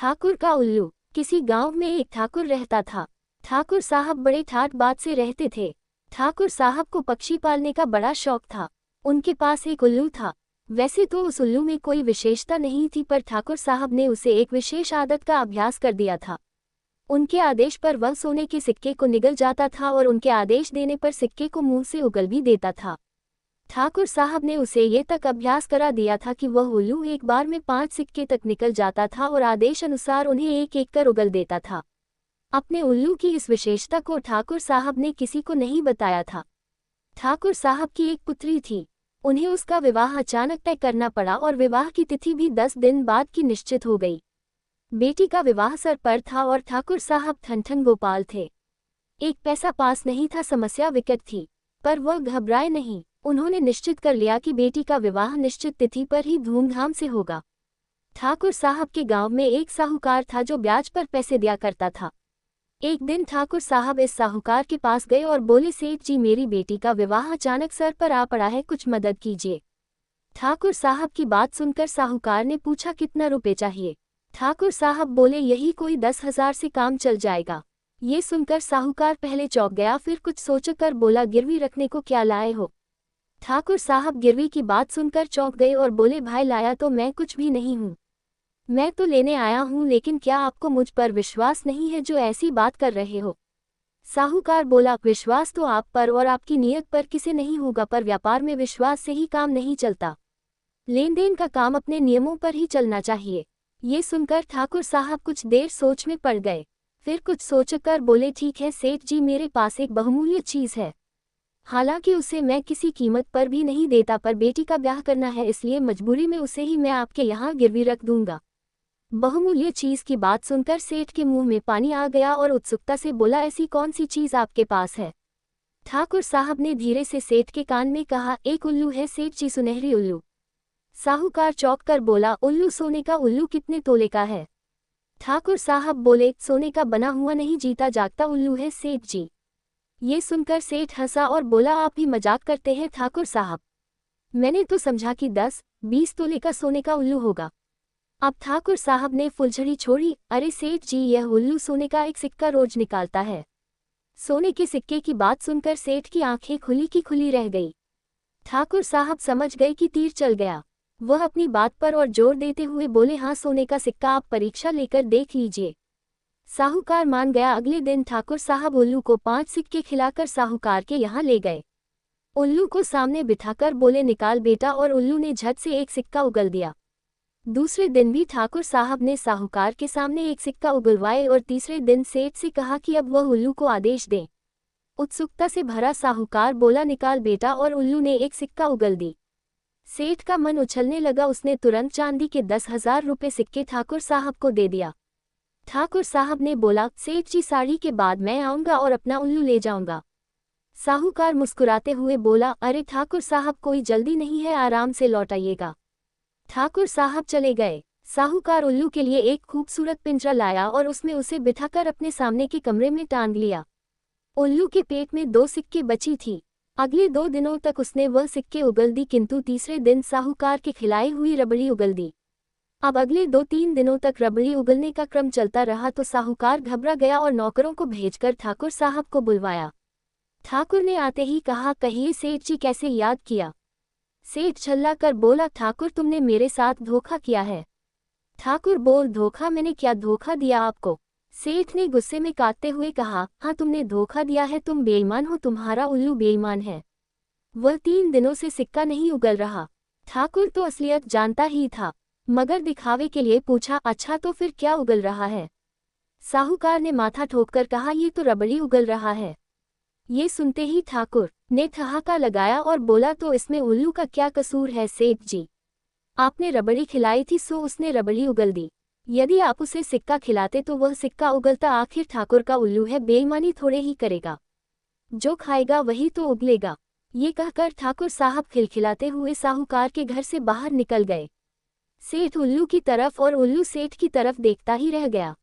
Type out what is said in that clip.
ठाकुर का उल्लू। किसी गांव में एक ठाकुर रहता था। ठाकुर साहब बड़े ठाट बाट से रहते थे। ठाकुर साहब को पक्षी पालने का बड़ा शौक था। उनके पास एक उल्लू था। वैसे तो उस उल्लू में कोई विशेषता नहीं थी, पर ठाकुर साहब ने उसे एक विशेष आदत का अभ्यास कर दिया था। उनके आदेश पर वह सोने के सिक्के को निगल जाता था और उनके आदेश देने पर सिक्के को मुंह से उगल भी देता था। ठाकुर साहब ने उसे ये तक अभ्यास करा दिया था कि वह उल्लू एक बार में 5 सिक्के तक निकल जाता था और आदेश अनुसार उन्हें एक एक कर उगल देता था। अपने उल्लू की इस विशेषता को ठाकुर साहब ने किसी को नहीं बताया था। ठाकुर साहब की एक पुत्री थी। उन्हें उसका विवाह अचानक तय करना पड़ा और विवाह की तिथि भी 10 दिन बाद की निश्चित हो गई। बेटी का विवाह सर पर था और ठाकुर साहब ठन गोपाल थे। एक पैसा पास नहीं था, समस्या विकट थी, पर वह घबराए नहीं। उन्होंने निश्चित कर लिया कि बेटी का विवाह निश्चित तिथि पर ही धूमधाम से होगा। ठाकुर साहब के गांव में एक साहूकार था जो ब्याज पर पैसे दिया करता था। एक दिन ठाकुर साहब इस साहूकार के पास गए और बोले, सेठ जी, मेरी बेटी का विवाह अचानक सर पर आ पड़ा है, कुछ मदद कीजिए। ठाकुर साहब की बात सुनकर साहूकार ने पूछा, कितना रुपए चाहिए? ठाकुर साहब बोले, यही कोई 10,000 से काम चल जाएगा। ये सुनकर साहूकार पहले चौंक गया, फिर कुछ सोचकर बोला, गिरवी रखने को क्या लाए हो? ठाकुर साहब गिरवी की बात सुनकर चौंक गए और बोले, भाई, लाया तो मैं कुछ भी नहीं हूँ। मैं तो लेने आया हूँ, लेकिन क्या आपको मुझ पर विश्वास नहीं है जो ऐसी बात कर रहे हो? साहूकार बोला, विश्वास तो आप पर और आपकी नीयत पर किसे नहीं होगा, पर व्यापार में विश्वास से ही काम नहीं चलता। लेन देन का काम अपने नियमों पर ही चलना चाहिए। ये सुनकर ठाकुर साहब कुछ देर सोच में पड़ गए। फिर कुछ सोचकर बोले, ठीक है सेठ जी, मेरे पास एक बहुमूल्य चीज़ है। हालांकि उसे मैं किसी कीमत पर भी नहीं देता, पर बेटी का ब्याह करना है, इसलिए मजबूरी में उसे ही मैं आपके यहाँ गिरवी रख दूंगा। बहुमूल्य चीज की बात सुनकर सेठ के मुंह में पानी आ गया और उत्सुकता से बोला, ऐसी कौन सी चीज आपके पास है? ठाकुर साहब ने धीरे से सेठ के कान में कहा, एक उल्लू है सेठ जी, सुनहरी उल्लू। साहूकार चौंक कर बोला, उल्लू? सोने का उल्लू? कितने तोले का है? ठाकुर साहब बोले, सोने का बना हुआ नहीं, जीता जागता उल्लू है सेठ जी। ये सुनकर सेठ हंसा और बोला, आप ही मजाक करते हैं ठाकुर साहब। मैंने तो समझा कि 10-20 तोले का सोने का उल्लू होगा। अब ठाकुर साहब ने फुलझड़ी छोड़ी, अरे सेठ जी, यह उल्लू सोने का एक सिक्का रोज निकालता है। सोने के सिक्के की बात सुनकर सेठ की आंखें खुली की खुली रह गई। ठाकुर साहब समझ गए कि तीर चल गया। वह अपनी बात पर और जोर देते हुए बोले, हाँ, सोने का सिक्का, आप परीक्षा लेकर देख लीजिए। साहूकार मान गया। अगले दिन ठाकुर साहब उल्लू को 5 सिक्के खिलाकर साहूकार के यहाँ ले गए। उल्लू को सामने बिठाकर बोले, निकाल बेटा, और उल्लू ने झट से एक सिक्का उगल दिया। दूसरे दिन भी ठाकुर साहब ने साहूकार के सामने एक सिक्का उगलवाए और तीसरे दिन सेठ से कहा कि अब वह उल्लू को आदेश दें। उत्सुकता से भरा साहूकार बोला, निकाल बेटा, और उल्लू ने एक सिक्का उगल दी। सेठ का मन उछलने लगा। उसने तुरंत चांदी के 10,000 रुपये सिक्के ठाकुर साहब को दे दिया। ठाकुर साहब ने बोला, सेठ जी, साड़ी के बाद मैं आऊंगा और अपना उल्लू ले जाऊंगा। साहूकार मुस्कुराते हुए बोला, अरे ठाकुर साहब, कोई जल्दी नहीं है, आराम से लौट आइएगा। ठाकुर साहब चले गए। साहूकार उल्लू के लिए एक खूबसूरत पिंजरा लाया और उसमें उसे बिठाकर अपने सामने के कमरे में टांग लिया। उल्लू के पेट में 2 सिक्के बची थी। अगले 2 दिनों तक उसने वह सिक्के उगल दी, किंतु तीसरे दिन साहूकार के खिलाई हुई रबड़ी उगल दी। अब अगले 2-3 दिनों तक रबड़ी उगलने का क्रम चलता रहा तो साहूकार घबरा गया और नौकरों को भेजकर ठाकुर साहब को बुलवाया। ठाकुर ने आते ही कहा, कहिए सेठ जी, कैसे याद किया? सेठ छल्ला कर बोला, ठाकुर, तुमने मेरे साथ धोखा किया है। ठाकुर बोल, धोखा? मैंने क्या धोखा दिया आपको? सेठ ने गुस्से में काटते हुए कहा, हाँ, तुमने धोखा दिया है, तुम बेईमान हो, तुम्हारा उल्लू बेईमान है। वह 3 दिनों से सिक्का नहीं उगल रहा। ठाकुर तो असलियत जानता ही था, मगर दिखावे के लिए पूछा, अच्छा तो फिर क्या उगल रहा है? साहूकार ने माथा ठोककर कहा, ये तो रबड़ी उगल रहा है। ये सुनते ही ठाकुर ने ठहाका लगाया और बोला, तो इसमें उल्लू का क्या कसूर है सेठ जी? आपने रबड़ी खिलाई थी सो उसने रबड़ी उगल दी। यदि आप उसे सिक्का खिलाते तो वह सिक्का उगलता। आखिर ठाकुर का उल्लू है, बेईमानी थोड़े ही करेगा, जो खाएगा वही तो उगलेगा। ये कहकर ठाकुर साहब खिलखिलाते हुए साहूकार के घर से बाहर निकल गए। सेठ उल्लू की तरफ और उल्लू सेठ की तरफ देखता ही रह गया।